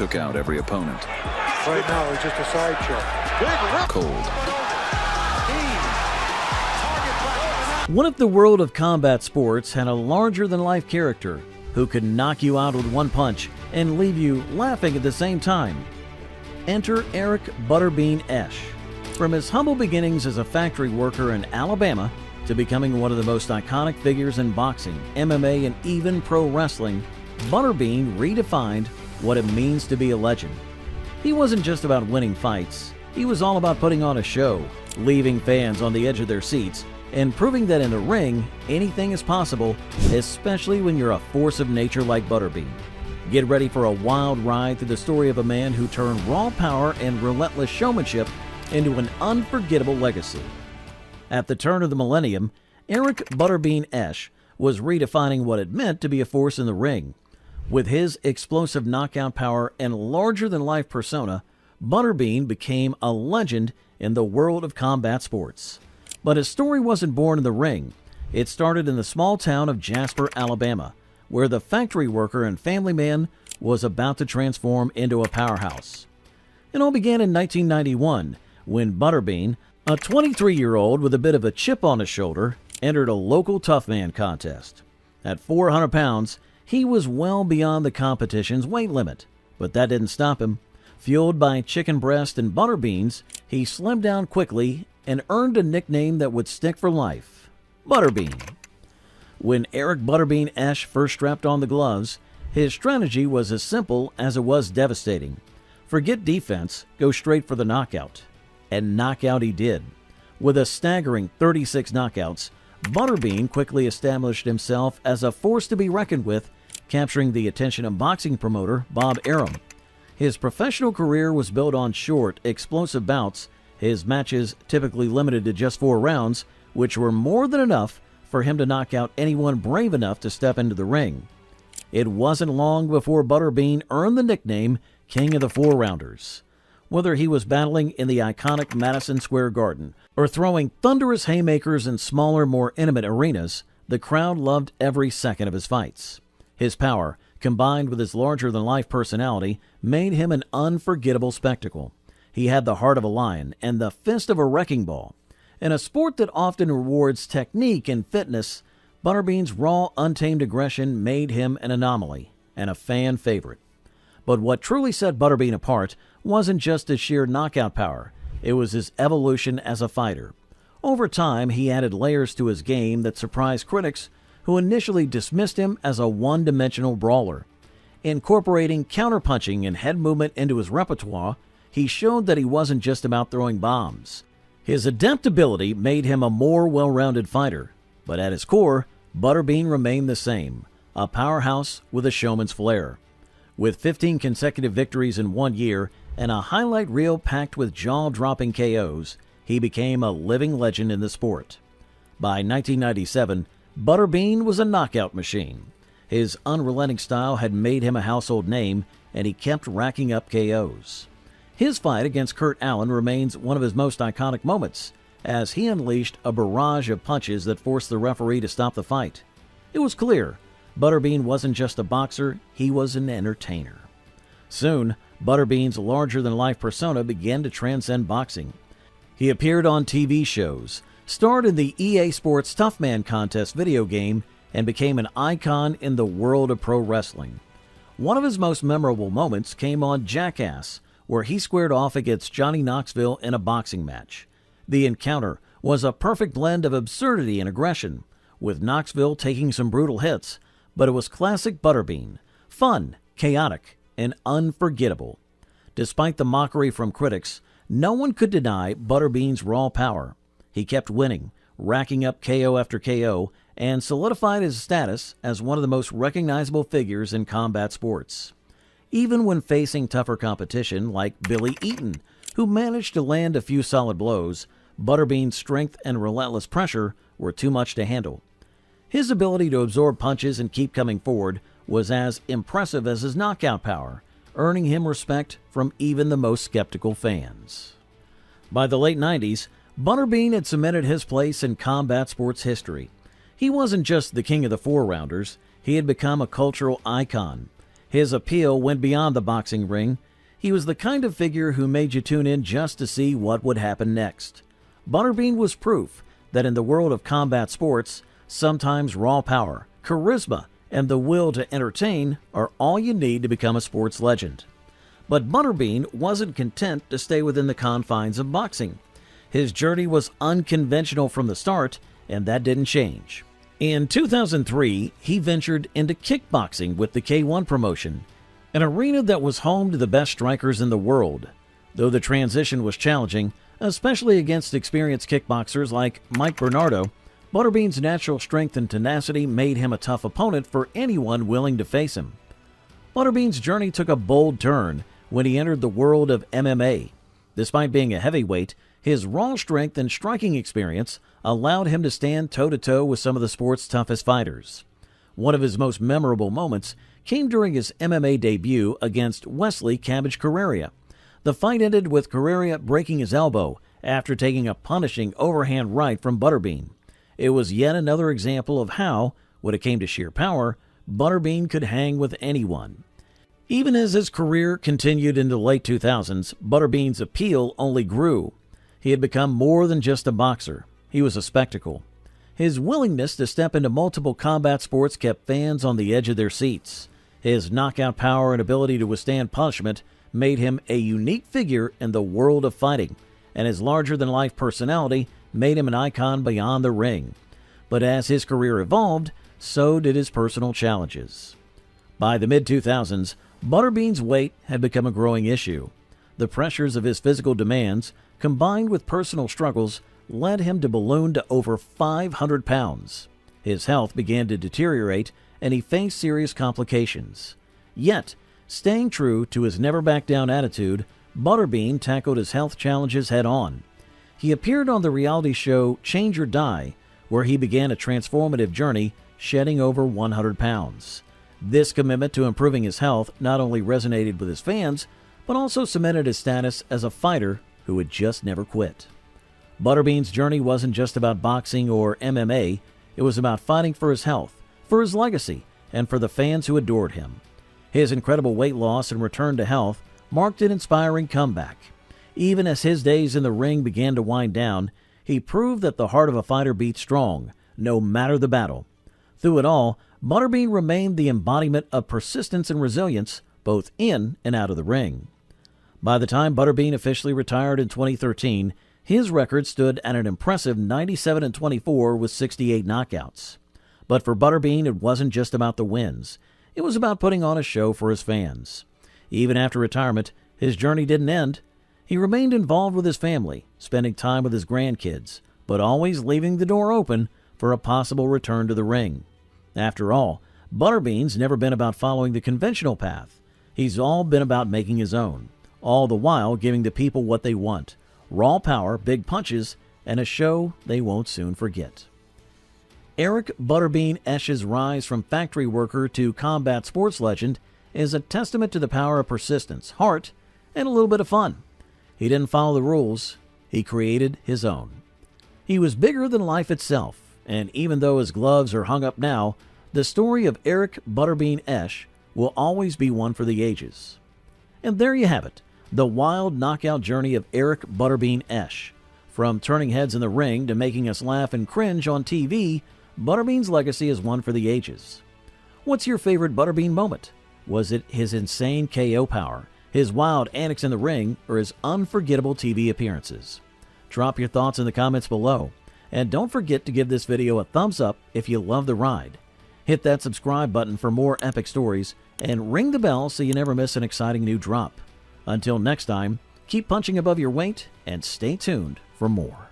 took out every opponent. Right now, it's just a sideshow. Cold. What if the world of combat sports had a larger-than-life character who could knock you out with one punch and leave you laughing at the same time? Enter Eric Butterbean Esch. From his humble beginnings as a factory worker in Alabama to becoming one of the most iconic figures in boxing, MMA, and even pro wrestling, Butterbean redefined what it means to be a legend. He wasn't just about winning fights. He was all about putting on a show, leaving fans on the edge of their seats, and proving that in the ring, anything is possible, especially when you're a force of nature like Butterbean. Get ready for a wild ride through the story of a man who turned raw power and relentless showmanship into an unforgettable legacy. At the turn of the millennium, Eric Butterbean Esch was redefining what it meant to be a force in the ring. With his explosive knockout power and larger-than-life persona, Butterbean became a legend in the world of combat sports. But his story wasn't born in the ring. It started in the small town of Jasper, Alabama, where the factory worker and family man was about to transform into a powerhouse. It all began in 1991 when Butterbean, a 23-year-old with a bit of a chip on his shoulder, entered a local tough man contest. At 400 pounds, he was well beyond the competition's weight limit, but that didn't stop him. Fueled by chicken breast and butter beans, he slimmed down quickly and earned a nickname that would stick for life: Butterbean. When Eric Butterbean Esch first strapped on the gloves, his strategy was as simple as it was devastating. Forget defense, go straight for the knockout. And knockout he did. With a staggering 36 knockouts, Butterbean quickly established himself as a force to be reckoned with, capturing the attention of boxing promoter Bob Arum. His professional career was built on short, explosive bouts, his matches typically limited to just 4 rounds, which were more than enough for him to knock out anyone brave enough to step into the ring. It wasn't long before Butterbean earned the nickname King of the 4-Rounders. Whether he was battling in the iconic Madison Square Garden or throwing thunderous haymakers in smaller, more intimate arenas, the crowd loved every second of his fights. His power, combined with his larger-than-life personality, made him an unforgettable spectacle. He had the heart of a lion and the fist of a wrecking ball. In a sport that often rewards technique and fitness, Butterbean's raw, untamed aggression made him an anomaly and a fan favorite. But what truly set Butterbean apart wasn't just his sheer knockout power. It was his evolution as a fighter. Over time, he added layers to his game that surprised critics who initially dismissed him as a one-dimensional brawler. Incorporating counterpunching and head movement into his repertoire, he showed that he wasn't just about throwing bombs. His adaptability made him a more well-rounded fighter, but at his core, Butterbean remained the same, a powerhouse with a showman's flair. With 15 consecutive victories in 1 year and a highlight reel packed with jaw-dropping KOs, he became a living legend in the sport. By 1997, Butterbean was a knockout machine. His unrelenting style had made him a household name, and he kept racking up KOs. His fight against Kurt Allen remains one of his most iconic moments, as he unleashed a barrage of punches that forced the referee to stop the fight. It was clear Butterbean wasn't just a boxer, he was an entertainer. Soon, Butterbean's larger-than-life persona began to transcend boxing. He appeared on TV shows, starred in the EA Sports Tough Man Contest video game, and became an icon in the world of pro wrestling. One of his most memorable moments came on Jackass, where he squared off against Johnny Knoxville in a boxing match. The encounter was a perfect blend of absurdity and aggression, with Knoxville taking some brutal hits, but it was classic Butterbean, fun, chaotic, and unforgettable. Despite the mockery from critics, no one could deny Butterbean's raw power. He kept winning, racking up KO after KO, and solidified his status as one of the most recognizable figures in combat sports. Even when facing tougher competition like Billy Eaton, who managed to land a few solid blows, Butterbean's strength and relentless pressure were too much to handle. His ability to absorb punches and keep coming forward was as impressive as his knockout power, earning him respect from even the most skeptical fans. By the late 90s, Butterbean had cemented his place in combat sports history. He wasn't just the king of the 4-rounders, he had become a cultural icon. His appeal went beyond the boxing ring. He was the kind of figure who made you tune in just to see what would happen next. Butterbean was proof that in the world of combat sports, sometimes raw power, charisma, and the will to entertain are all you need to become a sports legend. But Butterbean wasn't content to stay within the confines of boxing. His journey was unconventional from the start, and that didn't change. In 2003, he ventured into kickboxing with the K1 promotion, an arena that was home to the best strikers in the world. Though the transition was challenging, especially against experienced kickboxers like Mike Bernardo, Butterbean's natural strength and tenacity made him a tough opponent for anyone willing to face him. Butterbean's journey took a bold turn when he entered the world of MMA. Despite being a heavyweight, his raw strength and striking experience allowed him to stand toe-to-toe with some of the sport's toughest fighters. One of his most memorable moments came during his MMA debut against Wesley Cabbage Carreira. The fight ended with Carreira breaking his elbow after taking a punishing overhand right from Butterbean. It was yet another example of how, when it came to sheer power, Butterbean could hang with anyone. Even as his career continued into the late 2000s, Butterbean's appeal only grew. He had become more than just a boxer. He was a spectacle. His willingness to step into multiple combat sports kept fans on the edge of their seats. His knockout power and ability to withstand punishment made him a unique figure in the world of fighting, and his larger-than-life personality made him an icon beyond the ring. But as his career evolved, so did his personal challenges. By the mid-2000s, Butterbean's weight had become a growing issue. The pressures of his physical demands, combined with personal struggles, led him to balloon to over 500 pounds. His health began to deteriorate, and he faced serious complications. Yet, staying true to his never-back-down attitude, Butterbean tackled his health challenges head-on. He appeared on the reality show Change or Die, where he began a transformative journey, shedding over 100 pounds. This commitment to improving his health not only resonated with his fans, but also cemented his status as a fighter who would just never quit. Butterbean's journey wasn't just about boxing or MMA. It was about fighting for his health, for his legacy, and for the fans who adored him. His incredible weight loss and return to health marked an inspiring comeback. Even as his days in the ring began to wind down, he proved that the heart of a fighter beats strong, no matter the battle. Through it all, Butterbean remained the embodiment of persistence and resilience, both in and out of the ring. By the time Butterbean officially retired in 2013, his record stood at an impressive 97-24 with 68 knockouts. But for Butterbean, it wasn't just about the wins. It was about putting on a show for his fans. Even after retirement, his journey didn't end. He remained involved with his family, spending time with his grandkids, but always leaving the door open for a possible return to the ring. After all, Butterbean's never been about following the conventional path. He's all been about making his own, all the while giving the people what they want: raw power, big punches, and a show they won't soon forget. Eric Butterbean Esch's rise from factory worker to combat sports legend is a testament to the power of persistence, heart, and a little bit of fun. He didn't follow the rules. He created his own. He was bigger than life itself, and even though his gloves are hung up now, the story of Eric Butterbean Esch will always be one for the ages. And there you have it, the wild knockout journey of Eric Butterbean Esch. From turning heads in the ring to making us laugh and cringe on TV, Butterbean's legacy is one for the ages. What's your favorite Butterbean moment? Was it his insane KO power, his wild antics in the ring, or his unforgettable TV appearances? Drop your thoughts in the comments below. And don't forget to give this video a thumbs up if you love the ride. Hit that subscribe button for more epic stories, and ring the bell so you never miss an exciting new drop. Until next time, keep punching above your weight and stay tuned for more.